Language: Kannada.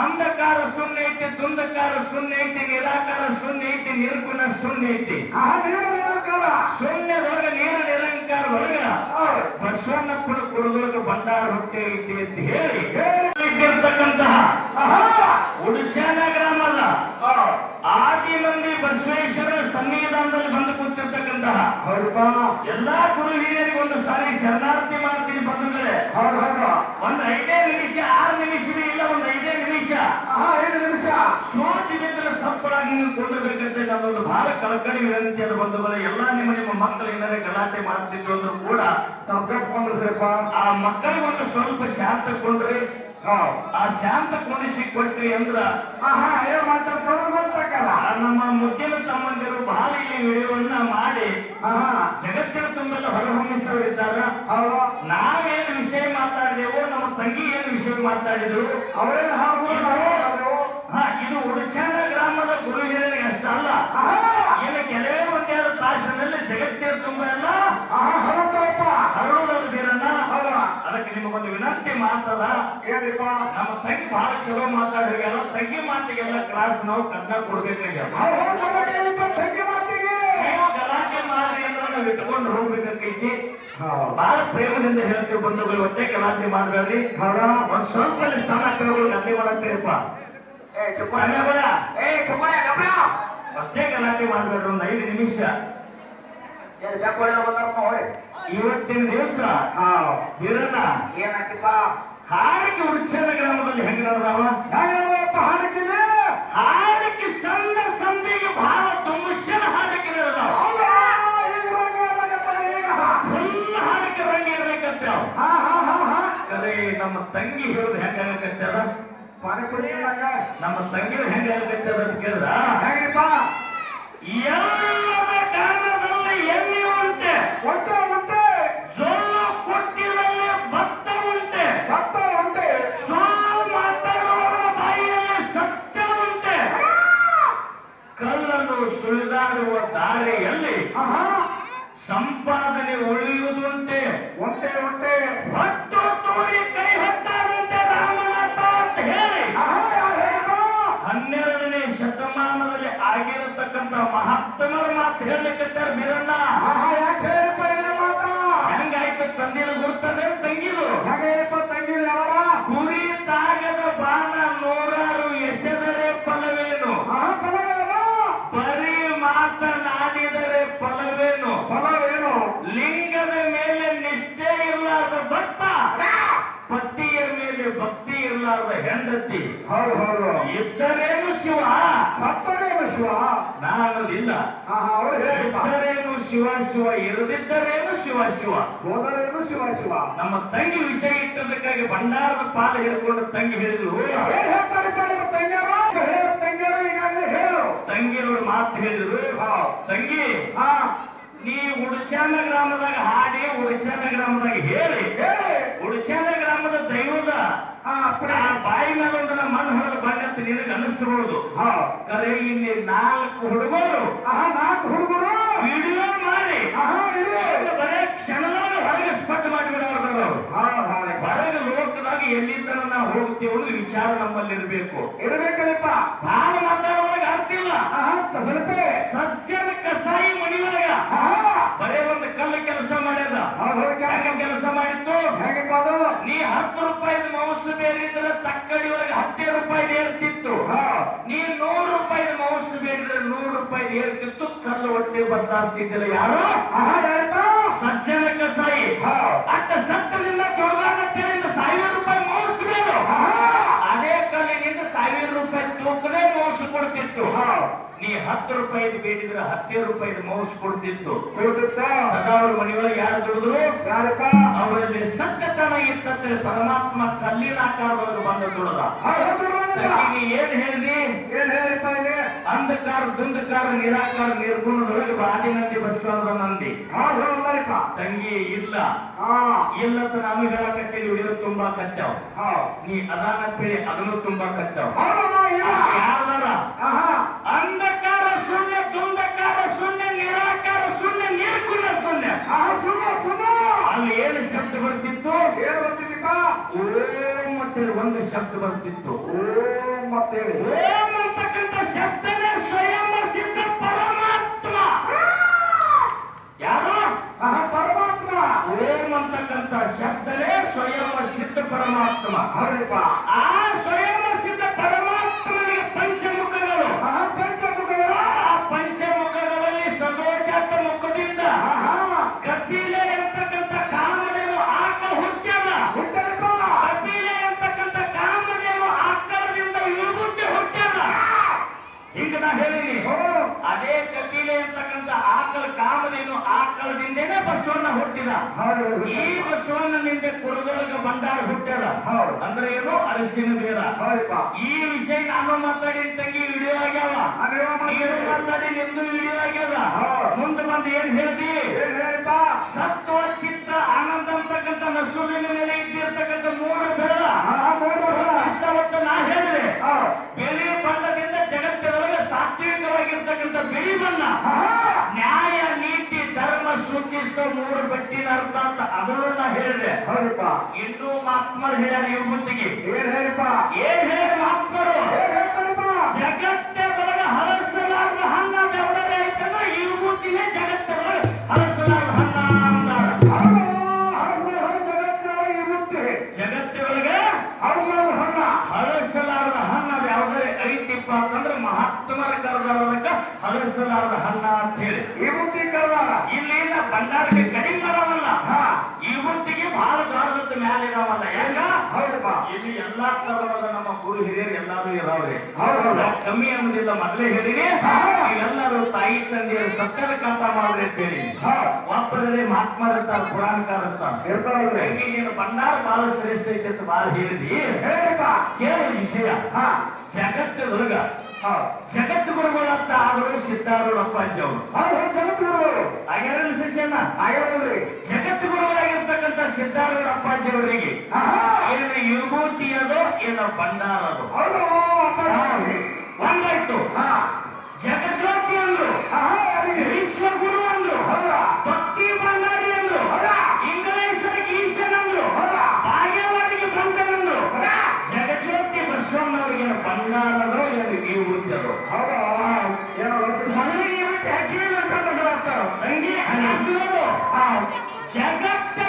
ಅಂಧಕಾರ ಶೂನ್ಯ ಐತಿ, ದುಂಧಕಾರ ಶೂನ್ಯ ಐತಿ, ನಿರಾಕಾರ ಶೂನ್ಯ ಐತಿ, ನಿರ್ಗುಣ ಶೂನ್ಯ ಐತಿ. ಶೂನ್ಯದೊಳಗ ನೀರು ನಿರಂಕಾರ ಒಳಗ ಬಸವಣ್ಣಪ್ಪನ ಕುಡಿದೊಳಗ ಭಂಡಾರ ಹೊಟ್ಟೆ ಐತಿ ಅಂತ ಹೇಳಿ ಇಟ್ಟಿರ್ತಕ್ಕಂತಹ ಉಡುಚಾನ ಗ್ರಾಮದ ಆದಿಮಂದಿ ಬಸವೇಶ್ವರ ಸನ್ನಿಧಾನದಲ್ಲಿ ಬಂದು ಕೂತಿರ್ತಕ್ಕಂತಹ ಎಲ್ಲಾ ಗುರು ಹಿರಿಯರಿಗೆ ಒಂದು ಸಾರಿ ಶರಣಾರ್ಥಿ ಮಾಡ್ತೀನಿ ಬಂಧುಗಳೇ. ಒಂದ್ 5 ನಿಮಿಷ 6 ನಿಮಿಷವೇ ಇಲ್ಲ, ಒಂದ್ 5 ನಿಮಿಷ ಸೋಚಿದ್ರೆ ಸಪ್ಪಳಾಗಿ ನೀವು ಕೊಂಡಿರ್ಬೇಕಂತ ನನ್ನೊಂದು ಬಹಳ ಕಳಕಳಿ ವಿನಂತಿ ಅದು ಬಂಧುಗಳೇ. ಎಲ್ಲಾ ನಿಮ್ಮ ಮಕ್ಕಳು ಏನಾದ್ರೆ ಗಲಾಟೆ ಮಾಡ್ತಿದ್ರು ಅಂದ್ರೂ ಕೂಡ ಆ ಮಕ್ಕಳಿಗೆ ಒಂದು ಸ್ವಲ್ಪ ಶಾಂತ ಕೊಂಡ್ರಿ, ಆ ಶಾಂತ ಕೊಂಡಿಸಿ ಕೊಟ್ರಿ ಅಂದ್ರ ನಮ್ಮ ಮುದ್ದಿನ ತಮ್ಮಂದಿರು ಬಹಳ ಇಲ್ಲಿ ವಿಡಿಯೋವನ್ನ ಮಾಡಿ ಜಗತ್ತಿನ ತುಂಬೆಲ್ಲ ಹೊರಹೊಮ್ಮಿಸೋರಿದ್ದಾರ. ನಾವೇನು ವಿಷಯ ಮಾತಾಡಿದೆವು, ನಮ್ಮ ತಂಗಿ ಏನು ವಿಷಯ ಮಾತಾಡಿದ್ರು ಇದು ಉಡುಚಾನ ಗ್ರಾಮದ ಗುರು ಹಿರಿಯರಿಗೆ ಅಷ್ಟ ಅಲ್ಲ, ಇನ್ನು ಕೆಲವೇ ಒಂದೆರಡು ತಾಸಿನಲ್ಲಿ ಜಗತ್ತಿನ ತುಂಬ ಎಲ್ಲ ಹರಡೋದು ಬೀರಣ್ಣ. ಅದಕ್ಕೆ ನಿಮಗೊಂದು ವಿನಂತಿ ಮಾತದ, ನಮ್ಮ ತಂಗಿ ಬಹಳ ಚಲೋ ಮಾತಾಡಿಗೆಲ್ಲ ತಂಗಿ ಮಾತಿಗೆಲ್ಲ ಕ್ಲಾಸ್ ನಾವು ಕನ್ನಡ ಕೊಡ್ಬೇಕಾಗ್ಯ. ಗಲಾಟೆ ಮಾಡಿ ಅಂದ್ರೆ ನಾವು ಇಟ್ಕೊಂಡು ಹೋಗ್ಬೇಕಾಗೈತಿ. ಬಹಳ ಪ್ರೇಮದಿಂದ ಹೇಳ್ತೀವಿ ಬಂಧುಗಳು, ಒಟ್ಟೆ ಗಲಾಟೆ ಮಾಡ್ಬೇಡ್ರಿ. ಒಂದ್ ಸ್ವಲ್ಪ ಸ್ಥಾನ ಗಲಾಟೆ ಮಾಡಕ್ರಿಪ್ಪ, ಮತ್ತೆ ಗಲಾಟೆ ಮಾಡ್ಬೇಡ್ರಿ. ಒಂದ್ 5 ನಿಮಿಷ. ಇವತ್ತಿನ ದಿವಸ ಬೀರಣ್ಣ ಹಾಡಿಕೆ ಉಡುಚಾನ ಗ್ರಾಮದಲ್ಲಿ ಹೆಂಗ ನಡೆದಾವ ಹಾಡಿಕೆ ಸಂದ ಸಂದಿಗೆ ಬಹಳ ತುಂಬನ ಹಾಡಿಕೆ ನಡೆದಾವ. ಫುಲ್ ಹಾಡಿಕೆ ರಂಗ ಇರ್ಬೇಕಂತಾವ. ಕರೆ ನಮ್ಮ ತಂಗಿ ಹೇಳುದು ಹೆಂಗಾಗತ್ತದ, ನಮ್ಮ ತಂಗಿ ಹೆಂಗಾಗತ್ತದ ಅಂತ ಕೇಳಿದ್ರ ಎಲ್ಲರ ಕಾರಣದಲ್ಲಿ ಎಣ್ಣೆ ಉಂಟೆ, ಜೊಲ್ಲು ಕೊಟ್ಟಿದಲ್ಲಿ ಭತ್ತ ಉಂಟೆ, ಸುಳ್ಳು ಮಾತಾಡುವವರ ಬಾಯಿಯಲ್ಲಿ ಸತ್ಯ ಉಂಟೆ, ಕಲ್ಲನ್ನು ಸುಳಿದಾಡುವ ದಾರಿಯಲ್ಲಿ ಸಂಪಾದನೆ ಉಳಿಯುವುದುಂಟೆ, ಹೊಟ್ಟು ತೋರಿ ಕೈ ಹೊತ್ತಾದಂತೆ ರಾಮನಾಥ ಅಂತ ಹೇಳಿ 12ನೇ ಶತಮಾನದಲ್ಲಿ ಆಗಿರತಕ್ಕಂತ ಮಹಾತ್ಮರ ಮಾತು ಹೇಳಲಿಕ್ಕೆ ಬೀರಣ್ಣ. ಹೆಂಗಾಯ್ತು ತಂದಿನ ಗುರ್ತದೆ ತಂಗಿದು ಕುರಿ ತಾಗದ ಬಾಣ ನೂರಾರು ಎಸೆದರೆ ಫಲವೇನು, ಬರೀ ಮಾತನಾಡಿದರೆ ಫಲವೇನು, ಲಿಂಗದ ಮೇಲೆ ನಿಷ್ಠೆ ಇರಲಾರದ ಭಕ್ತ, ಪತಿಯ ಮೇಲೆ ಭಕ್ತಿ ಇರಲಾರದ ಹೆಂಡತಿ, ಇದ್ದರೇನು ಶಿವ ಸತ್ತರೇನು ಶಿವ ನಾನದಿಲ್ಲ, ಇದ್ದರೇನು ಶಿವ ಶಿವ, ಇರದಿದ್ದರೇನು ಶಿವ ಶಿವ, ಹೋದರೇನು ಶಿವ ಶಿವ. ನಮ್ಮ ತಂಗಿ ವಿಷಯ ಇಟ್ಟದಕ್ಕಾಗಿ ಭಂಡಾರದ ಪಾಲ ಹಿಡ್ಕೊಂಡು ತಂಗಿ ಹೇಳಿದ್ರು, ತಂಗಿಯವರು ಮಾತು ಹೇಳಿದ್ರು, ತಂಗಿ ನೀ ಉಡುಚಾನ ಗ್ರಾಮದಾಗ ಹಾಡಿ ಉಡುಚಾನ ಗ್ರಾಮದಾಗ ಹೇಳಿ ಉಡುಚಾನ ಗ್ರಾಮದ ದೈವದ ಬಾಯಿ ಮೇಲೆ ಒಂದು ಮಣ್ಣು ಹೊಡೆದ ಬಂದಂತ ನಿನಗೆ ಅನಿಸಬಹುದು. ಕರೆ ಇಲ್ಲಿ 4 ಹುಡುಗರು ವಿಡಿಯೋ ಮಾಡಿ ಬರೇ ಕ್ಷಣದೊಳಗೆ ಹೊರಗೆ ಸ್ಪಟ್ ಮಾಡಿಬಿಡೋರು. ಹೊರಗೆ ಲೋಕದಾಗ ಎಲ್ಲಿಂದ ನಾವು ಹೋಗ್ತೀವಿ ಒಂದು ವಿಚಾರ ನಮ್ಮಲ್ಲಿ ಇರ್ಬೇಕಲ್ಲಪ್ಪ. ಭಾಳ ಮಾತಾಡೋವಾಗ ಆಗ್ತಿಲ್ಲ. ಸಜ್ಜನ ಕಸಾಯಿ ಮನೆಯೊಳಗ ಬರೇ ಒಂದು ಕಲ್ಲು ಕೆಲಸ ಮಾಡ್ಯದ. ಕೆಲಸ ಮಾಡಿತ್ತು ನೀ 10 ರೂಪಾಯಿದ ಮೌಸ ಬೇರಿದ್ರೆ ತಕ್ಕಡಿ ಒಳಗೆ 10 ರೂಪಾಯಿ ಏರ್ತಿತ್ತು. ನೀ 100 ರೂಪಾಯಿದ ಮೌಸ ಬೇರಿದ್ರೆ 100 ರೂಪಾಯಿ ಏರ್ತಿತ್ತು. ಕಲ್ಲು ಹೊಟ್ಟೆ ಬದಲಾಸ್ತಿದ್ದಿಲ್ಲ ಯಾರು, ಸಜ್ಜನ ಕಸಾಯಿ. ಅಟ್ಟ ಸತ್ತನಿಂದ ದೊಡ್ಡದಾಗತ್ತೇಳಿಂದ 1000 ರೂಪಾಯಿ ಮೌಸ ಬೇರು, ಅದೇ ಕಲ್ಲಿನಿಂದ 1000 ರೂಪಾಯಿ ತೂಕನೇ ಮೌಸ ಕೊಡ್ತಿತ್ತು. ನೀ 10 ರೂಪಾಯಿ ಬೇಡಿದ್ರೆ 10 ರೂಪಾಯಿ ಮೌಸ್ ಕೊಡ್ತಿತ್ತು. ಸದಾವ್ರ ಮನೆಯೊಳಗೆ ಯಾರು ದುಡಿದ್ರು, ಅವರಲ್ಲಿ ಸತ್ಯತನ ಇತ್ತಂತೆ ಪರಮಾತ್ಮ ಕಲ್ಲಿನ ಆಕಾರದೊಳಗೆ ಬಂದ ದುಡದ. ನೀ ಏನ್ ಹೇಳಿದಿ, ಅಂಧಕಾರ ದುಂಧಕಾರ ನಿರಾಕಾರ ನಿರ್ಗುಣದೊಳಗೆ ಆದಿನಂದಿ ಬಸವಣ್ಣ ನಂದಿ. ತಂಗಿ ಇಲ್ಲ ಇಲ್ಲತ್ತ ನಾನು ಹೇಳಕತ್ತೇಳಿ ಉಳಿಯೋದು ತುಂಬಾ ಕಚ್ಚಾವ್. ನೀ ಅದಾನಂತೇಳಿ ಅದನ್ನು ತುಂಬಾ ಕಚ್ಚಾವ್. ಯಾರ ಅಂಧಕಾರ ಶೂನ್ಯ, ದುಂಧಕಾರ ಶೂನ್ಯ, ನಿರಾಕಾರ ಶೂನ್ಯ, ನಿರ್ಗುಣ ಶೂನ್ಯ. ಅಲ್ಲಿ ಏನು ಶಬ್ದ ಬರ್ತಿತ್ತು, ಓಂ ಮತ್ತೆ ಒಂದು ಶಬ್ದ ಬರ್ತಿತ್ತು. ಶಬ್ದನೇ ಸ್ವಯಂ ಸಿದ್ಧ ಪರಮಾತ್ಮ. ಯಾರು? ಪರಮಾತ್ಮ. ಓಂ ಅಂತಕ್ಕಂಥ ಶಬ್ದನೇ ಸ್ವಯಂ ಸಿದ್ಧ ಪರಮಾತ್ಮ. ಹೌದಪ್ಪ. ಆ ಸ್ವಯಂ ಸಿದ್ಧ ಪರಮಾತ್ಮನಿಗೆ ಪಂಚಮುಖಗಳು. ಪಂಚಮುಖಗಳು. ಆ ಪಂಚಮುಖಗಳಲ್ಲಿ ಸದೋಜಾತ ಮುಖದಿಂದ ಕಪಿಲೆ ಅಂತಕ್ಕಂಥ ಕಾಮಧೇನು ಆಕಳ ಹುಟ್ಟ್ಯದ. ಕಪಿಲೆ ಅಂತಕ್ಕಂಥ ಕಾಮಧೇನು ಆಕಳದಿಂದ ವಿಭೂತಿ ಹುಟ್ಟ್ಯದ. ಹಿಂಗ ನಾ ಹೇಳಿನಿ. ಅದೇ ಕಪಿಲೆ ಅಂತಕ್ಕಂಥ ಆಕಳ ಕಾಮಧೇನು ಆಕಳದಿಂದೇನೆ ಬಸವಣ್ಣ ಹುಟ್ಟಿದ. ಈ ಬಸವಣ್ಣನಿಂದ ಕುರುದೊಳಗ ಬಂಡಾರ ಹುಟ್ಟ್ಯದ. ಅಂದ್ರೆ ಏನು? ಅರಸಿನ ಬೇರ. ಈ ವಿಷಯ ನಾನು ಮಾತಾಡಿನ ತಂಗಿ ವಿಡಿಯೋ ಆಗ್ಯಾವ. ನೀನು ಮಾತಾಡಿ ನಿಂದು ವಿಡಿಯೋ ಆಗ್ಯಾವ. ಮುಂದೆ ಬಂದು ಏನ್ ಹೇಳ್ದಿ? ಸತ್ವ ಚಿತ್ತ ಆನಂದ ಅಂತಕ್ಕಂಥ ನಸುವಿನ ಮೇಲೆ ಇದ್ದಿರ್ತಕ್ಕಂಥ ಮೂರು ಬೆಳ ನಾ ಹೇಳಿದೆ. ಬೆಳಿ ಬಣ್ಣದಿಂದ ಜಗತ್ತಿನೊಳಗೆ ಸಾತ್ವಿಕವಾಗಿರ್ತಕ್ಕಂಥ ಬಿಳಿ ಬಣ್ಣ ನ್ಯಾಯ ನೀತಿ ಧರ್ಮ ಸೂಚಿಸಿದ ಮೂರು ಬೆಟ್ಟಿನ ಅರ್ಥ ಅಂತ ಅದನ್ನು ನಾ ಹೇಳಿದೆ. ಹೌದಪ್ಪ. ಇನ್ನೂ ಮಹಾತ್ಮರು ಹೇಳ್ಯಾರ ಈ ಗುತ್ತಿಗೆ. ಏನ್ ಹೇಳಿಪ್ಪ? ಏನ್ ಹೇಳಿ ಮಹಾತ್ಮರು? ಜಗತ್ತೊಳಗೆ ಹಲಸಲಾರದ ಹಣ್ಣ ಯಾವುದಾದ್ರೆ ಐತಂದ್ರೆ ಈ ಗುತ್ತಿಗೆ ಜಗತ್ತೊಳಗೆ ಹಲಸಲಾರದ ಹಣ್ಣ ಅಂತಾರ. ಜಗತ್ತಿನೊಳಗೆ ಹಲಸಲಾರದ ಹಣ್ಣ ಯಾವುದಾದ್ರೆ ಐತಿಪ್ಪ ಅಂತಂದ್ರೆ ಮಹಾತ್ಮರ ಕರೆದಕ್ಕ ಹಲಸಲಾರದ ಹಣ್ಣ ಅಂತ ಹೇಳಿ ಈ ಬುದ್ಧಿ ಕರೆದಾರ. ಇಲ್ಲಿ ಭಂಡಾರಕ್ಕೆ ಕಡಿಮೆ ಮಾಡವಲ್ಲ, ಈ ಬುದ್ಧಿಗೆ ಬಹಳ ದೊಡ್ಡದ ಮ್ಯಾಲ ಇದಾವಲ್ಲ. ಯಾಕ? ಹೌದಪ್ಪ. ಇಲ್ಲಿ ಎಲ್ಲಾ ತರದ ನಮ್ಮ ಗುರು ಹಿರಿಯರು ಎಲ್ಲಾರು ಇರಾವ್ರಿ. ಕಮ್ಮಿ ಅನ್ನೋದಿಲ್ಲ. ಮೊದಲೇ ಹೇಳಿನಿ, ಎಲ್ಲರೂ ತಾಯಿ ತಂದೆಯರು ಸಕ್ಕರೆ ಕಾಂತ ಮಾಡ್ರಿ ಅಂತ ಹೇಳಿ. ಒಬ್ಬರಲ್ಲಿ ಮಹಾತ್ಮರ ಇರ್ತಾರ, ಪುರಾಣಕಾರ ಇರ್ತಾರ. ನೀನು ಭಂಡಾರ ಬಹಳ ಶ್ರೇಷ್ಠ ಐತೆ ಅಂತ ಬಹಳ ಹೇಳಿದಿ. ಕೇಳಿ ವಿಷಯ. ಜಗತ್ತೊಳಗ ಜಗತ್ತು ಗುರುಗಳಂತ ಆದರೂ ಸಿದ್ಧಾರೂಢಪ್ಪಾಜಿ ಅವರು ಜಗತ್ತು ಗುರುಗಳು ಆಗ್ಯಾರ. ಶಿಷ್ಯನ ಆಗ್ಯಾವ್ರಿ. ಜಗತ್ತು ಗುರುಗಳಾಗಿರ್ತಕ್ಕಂಥ ಸಿದ್ಧಾರೂಢಪ್ಪಾಜಿ ಅವರಿಗೆ ಏನು ವಿಭೂತಿ ಅದೋ ಏನೋ ಭಂಡಾರ ಅದು ಒಂದಾಯ್ತು. ಜಗಜ್ಯೋತಿ ಅಂದ್ರು, ವಿಶ್ವಗುರು ಅಂದ್ರು, ಭಕ್ತಿ ಭಂಡಾರಿ ಅಂದ್ರು, ಇಂಗ್ಲೇಶ್ವರಿಗೆ ಈಶನ್ ಅಂದ್ರು, ಭಾಗ್ಯವಾಡಿಗೆ ಬಂದನಂದ್ರು. ಜಗಜ್ಯೋತಿ ಬಸವಣ್ಣವರಿಗೆ ಭಂಡಾರದೋ ಏನು ವಿಭೂತಿ ಅದು ಏನೋ ಮನೆಗೆ ಹೆಚ್ಚಿನ ತಂಗಿ ಜಗತ್ತ